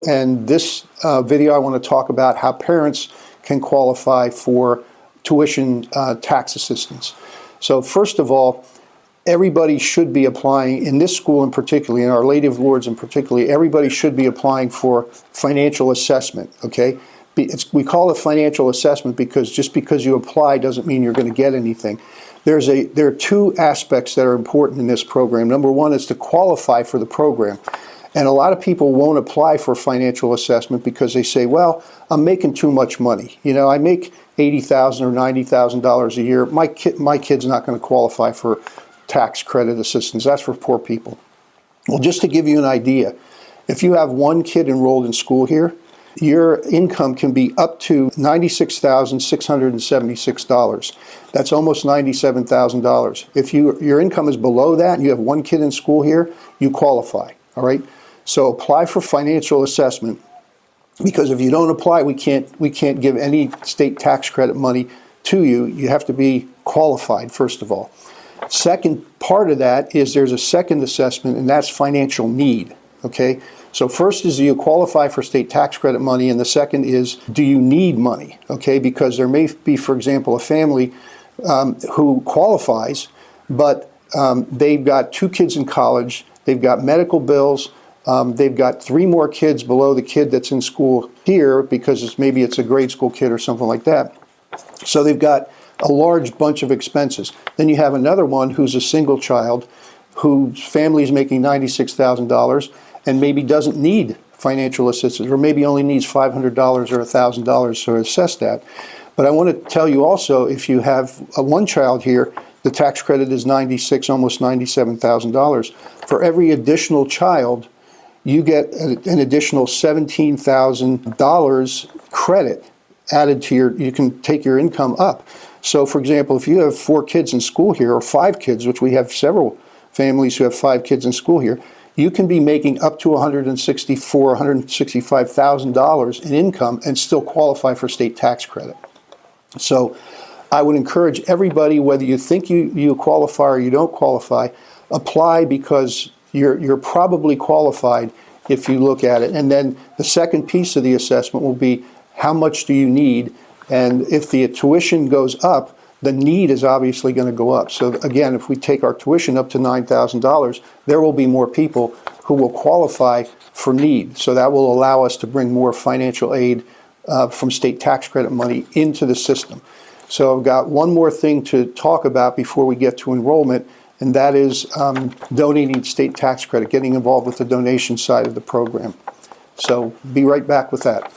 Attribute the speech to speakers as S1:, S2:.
S1: And this video, I want to talk about how parents can qualify for tuition tax assistance. So first of all, everybody should be applying, in this school in particular, in Our Lady of Lourdes in particular, everybody should be applying for financial assessment, okay? We call it financial assessment because just because you apply doesn't mean you're going to get anything. There are two aspects that are important in this program. Number one is to qualify for the program. And a lot of people won't apply for financial assessment because they say, well, I'm making too much money. You know, I make $80,000 or $90,000 a year. My kid's not going to qualify for tax credit assistance. That's for poor people. Well, just to give you an idea, if you have one kid enrolled in school here, your income can be up to $96,676. That's almost $97,000. If your income is below that and you have one kid in school here, you qualify, all right? So apply for financial assessment, because if you don't apply, we can't give any state tax credit money to you. You have to be qualified, first of all. Second part of that is there's a second assessment, and that's financial need, okay? So first is, do you qualify for state tax credit money, and the second is, do you need money, okay? Because there may be, for example, a family who qualifies, but they've got 2 kids in college, they've got medical bills, they've got 3 more kids below the kid that's in school here because maybe it's a grade school kid or something like that. So they've got a large bunch of expenses. Then you have another one who's a single child whose family is making $96,000 and maybe doesn't need financial assistance, or maybe only needs $500 or $1,000 to assess that. But I want to tell you also, if you have one child here, the tax credit is $96,000, almost $97,000. For every additional child, you get an additional $17,000 credit added to you can take your income up. So for example, if you have 4 kids in school here, or 5 kids, which we have several families who have 5 kids in school here, you can be making up to $164,000, $165,000 in income and still qualify for state tax credit. So I would encourage everybody, whether you think you qualify or you don't qualify, apply, because you're probably qualified if you look at it. And then the second piece of the assessment will be, how much do you need? And if the tuition goes up, the need is obviously going to go up. So again, if we take our tuition up to $9,000, there will be more people who will qualify for need. So that will allow us to bring more financial aid from state tax credit money into the system. So I've got one more thing to talk about before we get to enrollment, and that is donating state tax credit, getting involved with the donation side of the program. So be right back with that.